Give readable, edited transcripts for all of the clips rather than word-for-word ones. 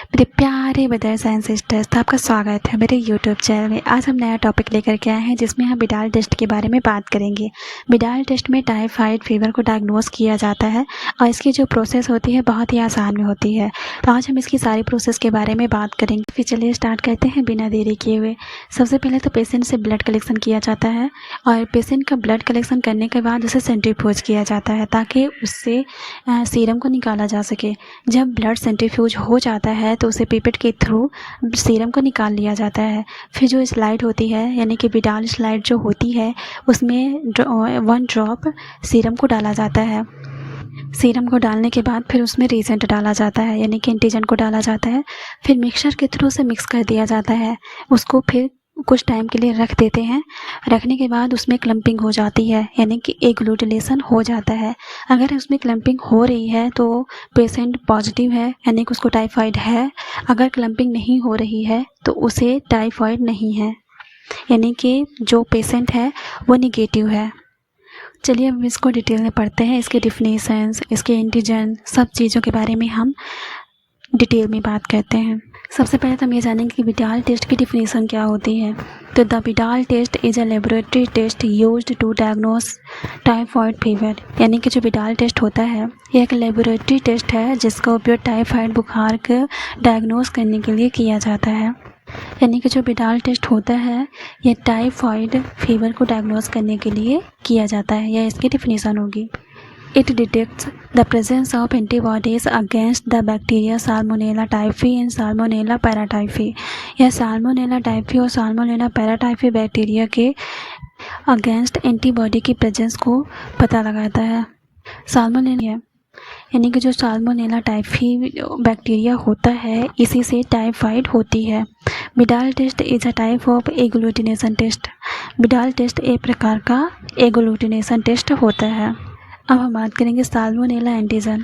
मेरे प्यारे brothers and sisters, तो आपका स्वागत है मेरे यूट्यूब चैनल में। आज हम नया टॉपिक लेकर के आए हैं जिसमें हम बिडाल टेस्ट के बारे में बात करेंगे। बिडाल टेस्ट में टाइफाइड फीवर को डायग्नोस किया जाता है और इसकी जो प्रोसेस होती है बहुत ही आसान में होती है। तो आज हम इसकी सारी प्रोसेस के बारे में बात करेंगे। फिर चलिए स्टार्ट करते हैं बिना देरी किए हुए। सबसे पहले तो पेशेंट से ब्लड कलेक्शन किया जाता है और पेशेंट का ब्लड कलेक्शन करने के बाद उसे सेंट्रीफ्यूज किया जाता है ताकि उससे सीरम को निकाला जा सके। जब ब्लड सेंट्रीफ्यूज हो जाता है तो उसे पिपेट के थ्रू सीरम को निकाल लिया जाता है। फिर जो स्लाइड होती है यानी कि बिडाल स्लाइड जो होती है उसमें 1 ड्रॉप सीरम को डाला जाता है। सीरम को डालने के बाद फिर उसमें रीजेंट डाला जाता है यानी कि एंटीजन को डाला जाता है। फिर मिक्सचर के थ्रू से मिक्स कर दिया जाता है। उसको फिर कुछ टाइम के लिए रख देते हैं। रखने के बाद उसमें क्लम्पिंग हो जाती है यानी कि एग्लूटिनेशन हो जाता है। अगर उसमें क्लम्पिंग हो रही है तो पेशेंट पॉजिटिव है यानी कि उसको टाइफाइड है। अगर क्लम्पिंग नहीं हो रही है तो उसे टाइफाइड नहीं है यानी कि जो पेशेंट है वो निगेटिव है। चलिए अब इसको डिटेल में पढ़ते हैं। इसके डिफिनेशंस, इसके एंटीजन, सब चीज़ों के बारे में हम डिटेल में बात करते हैं। सबसे पहले तो हम ये जानेंगे कि बिडाल टेस्ट की डिफिनेशन क्या होती है। तो the Widal test is a laboratory test used to diagnose typhoid fever. यानी कि जो बिडाल टेस्ट होता है ये एक लेबोरेटरी टेस्ट है जिसका उपयोग टाइफाइड बुखार को डायग्नोस करने के लिए किया जाता है। यानी कि जो बिडाल टेस्ट होता है ये टाइफाइड फीवर को डायग्नोस करने के लिए किया जाता है। यह इसकी डिफिनेशन होगी। It detects the presence of antibodies against the bacteria Salmonella typhi and Salmonella paratyphi। यह Salmonella typhi और Salmonella paratyphi बैक्टीरिया के अगेंस्ट एंटीबॉडी की प्रेजेंस को पता लगाता है। साल्मोनेला यानी कि जो साल्मोनेला टाइफी बैक्टीरिया होता है इसी से टाइफाइड होती है। Widal test is a type of agglutination test. Widal test एक प्रकार का एग्लूटिनेशन टेस्ट होता है। अब हम बात करेंगे साल्मोनेला एंटीजन।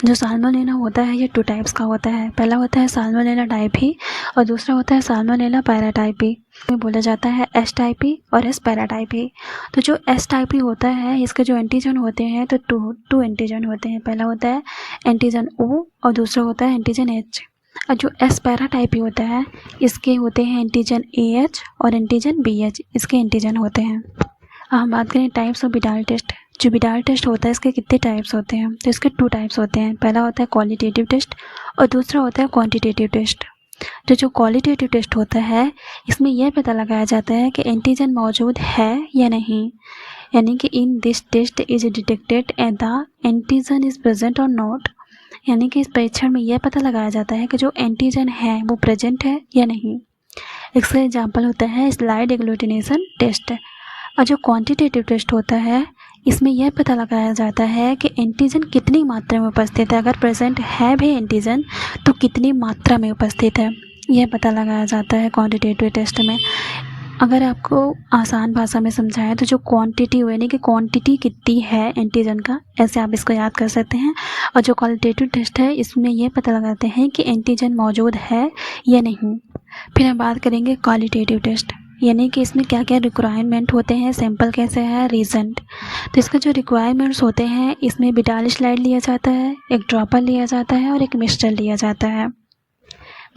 जो साल्मोनेला होता है ये 2 टाइप्स का होता है। पहला होता है साल्मोनेला टाइफी और दूसरा होता है साल्मोनेला पैराटाइफी। में बोला जाता है एस टाइपी और एस पैराटाइपी। तो जो एस टाइपी होता है इसके जो एंटीजन होते हैं तो टू एंटीजन होते हैं। पहला होता है एंटीजन ओ और दूसरा होता है एंटीजन एच। और जो एस पैराटाइपी होता है इसके होते हैं एंटीजन ए एच और एंटीजन बी एच, इसके एंटीजन होते हैं। अब हम बात करें टाइप्स ऑफ बिडाल टेस्ट। जो बिडाल टेस्ट होता है इसके कितने टाइप्स होते हैं तो इसके 2 टाइप्स होते हैं। पहला होता है क्वालिटेटिव टेस्ट और दूसरा होता है क्वांटिटेटिव टेस्ट। जो क्वालिटेटिव टेस्ट होता है इसमें यह पता लगाया जाता है कि एंटीजन मौजूद है या नहीं। यानी कि in this test is detected and the antigen is present और नॉट। यानी कि इस परीक्षण में यह पता लगाया जाता है कि जो एंटीजन है वो प्रेजेंट है या नहीं। इसका एग्जाम्पल होता है स्लाइड एग्लूटिनेशन टेस्ट। और जो क्वांटिटेटिव टेस्ट होता है इसमें यह पता लगाया जाता है कि एंटीजन कितनी मात्रा में उपस्थित है। अगर प्रेजेंट है भी एंटीजन तो कितनी मात्रा में उपस्थित है यह पता लगाया जाता है क्वांटिटेटिव टेस्ट में। अगर आपको आसान भाषा में समझाएं तो जो क्वांटिटी यानी कि क्वांटिटी कितनी है एंटीजन का, ऐसे आप इसको याद कर सकते हैं। और जो क्वालिटेटिव टेस्ट है इसमें यह पता लगाते हैं कि एंटीजन मौजूद है या नहीं। फिर हम बात करेंगे क्वालिटेटिव टेस्ट यानी कि इसमें क्या क्या रिक्वायरमेंट होते हैं, सैंपल कैसे है, रीजेंट। तो इसका जो रिक्वायरमेंट्स होते हैं इसमें बिडाल स्लाइड लिया जाता है, एक ड्रॉपर लिया जाता है और एक मिक्सचर लिया जाता है।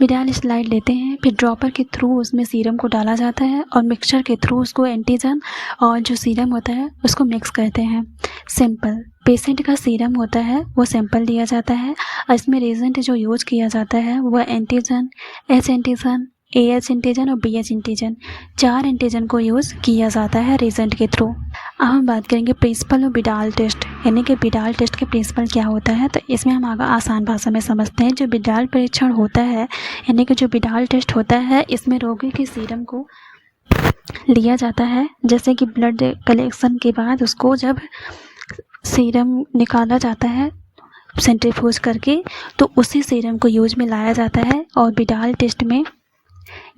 बिडाल स्लाइड लेते हैं, फिर ड्रॉपर के थ्रू उसमें सीरम को डाला जाता है और मिक्सचर के थ्रू उसको एंटीजन और जो सीरम होता है उसको मिक्स करते हैं। सैंपल पेशेंट का सीरम होता है वो सैंपल लिया जाता है और इसमें रीजेंट जो यूज किया जाता है वह antigen, H antigen, A H antigen और बी एच एंटीजन, 4 एंटीजन को यूज़ किया जाता है रीजेंट के थ्रू। अब हम बात करेंगे प्रिंसिपल ऑफ बिडाल टेस्ट यानी कि बिडाल टेस्ट के प्रिंसिपल क्या होता है। तो इसमें हम आगे आसान भाषा में समझते हैं। जो बिडाल परीक्षण होता है यानी कि जो बिडाल टेस्ट होता है इसमें रोगी के सीरम को लिया जाता है। जैसे कि ब्लड कलेक्शन के बाद उसको जब सीरम निकाला जाता है सेंट्रीफ्यूज करके तो उसी सीरम को यूज में लाया जाता है। और बिडाल टेस्ट में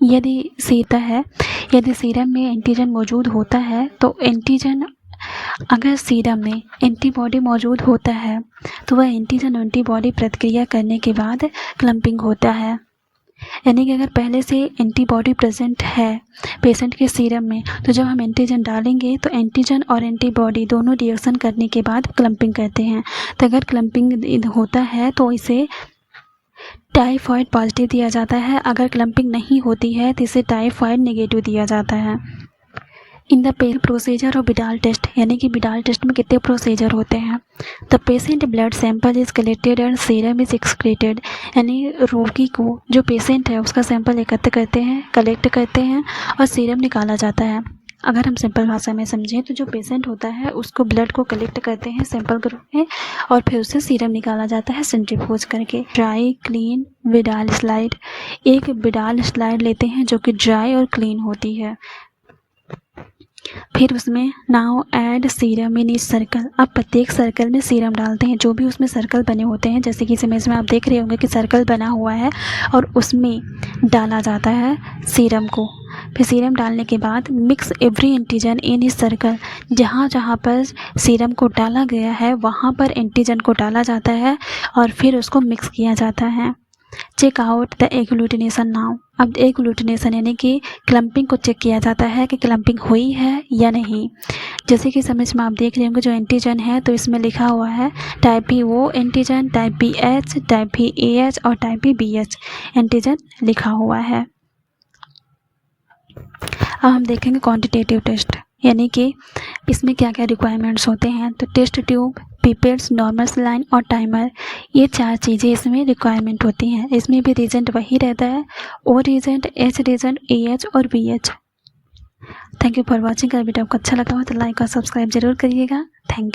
यदि सीरम में एंटीजन मौजूद होता है तो एंटीजन, अगर सीरम में एंटीबॉडी मौजूद होता है तो वह एंटीजन एंटीबॉडी प्रतिक्रिया करने के बाद क्लम्पिंग होता है। यानी कि अगर पहले से एंटीबॉडी प्रेजेंट है पेशेंट के सीरम में तो जब हम एंटीजन डालेंगे तो एंटीजन और एंटीबॉडी दोनों रिएक्शन करने के बाद क्लम्पिंग करते हैं। तो अगर क्लम्पिंग होता है तो इसे टाइफॉइड पॉजिटिव दिया जाता है। अगर क्लम्पिंग नहीं होती है तो इसे टाइफॉइड नेगेटिव दिया जाता है। In the procedure of Widal test, यानी कि बिडाल टेस्ट में कितने प्रोसीजर होते हैं। The patient blood sample is collected and serum is excreted, यानी रोगी को जो पेशेंट है उसका सैंपल एकत्र करते हैं, कलेक्ट करते हैं और सीरम निकाला जाता है। अगर हम सिंपल भाषा में समझें तो जो पेशेंट होता है उसको ब्लड को कलेक्ट करते हैं सैंपल ग्रुप में और फिर उससे सीरम निकाला जाता है सेंट्रीफ्यूज करके। ड्राई क्लीन बिडाल स्लाइड, एक बिडाल स्लाइड लेते हैं जो कि ड्राई और क्लीन होती है। फिर उसमें now add serum in each circle, अब प्रत्येक सर्कल में सीरम डालते हैं। जो भी उसमें सर्कल बने होते हैं, जैसे कि इस इमेज में आप देख रहे होंगे कि सर्कल बना हुआ है और उसमें डाला जाता है सीरम को। फिर सीरम डालने के बाद मिक्स एवरी एंटीजन इन इस सर्कल, जहाँ जहाँ पर सीरम को डाला गया है वहाँ पर एंटीजन को डाला जाता है और फिर उसको मिक्स किया जाता है। Check out the agglutination now, अब एग्लूटिनेशन यानी कि क्लम्पिंग को चेक किया जाता है कि क्लम्पिंग हुई है या नहीं। जैसे कि समझ में आप देख रहे होंगे जो एंटीजन है तो इसमें लिखा हुआ है type B O antigen, type B H, type B A H और type B B H antigen लिखा हुआ है। अब हम देखेंगे क्वांटिटेटिव टेस्ट, यानी कि इसमें क्या क्या रिक्वायरमेंट्स होते हैं। तो test tube, pipettes, normal saline और टाइमर, ये 4 चीज़ें इसमें रिक्वायरमेंट होती हैं। इसमें भी रीजेंट वही रहता है, O reagent, H reagent, A H और B H. Thank you for watching. अगर वीडियो आपको अच्छा लगा हो तो लाइक और सब्सक्राइब जरूर करिएगा। Thank you.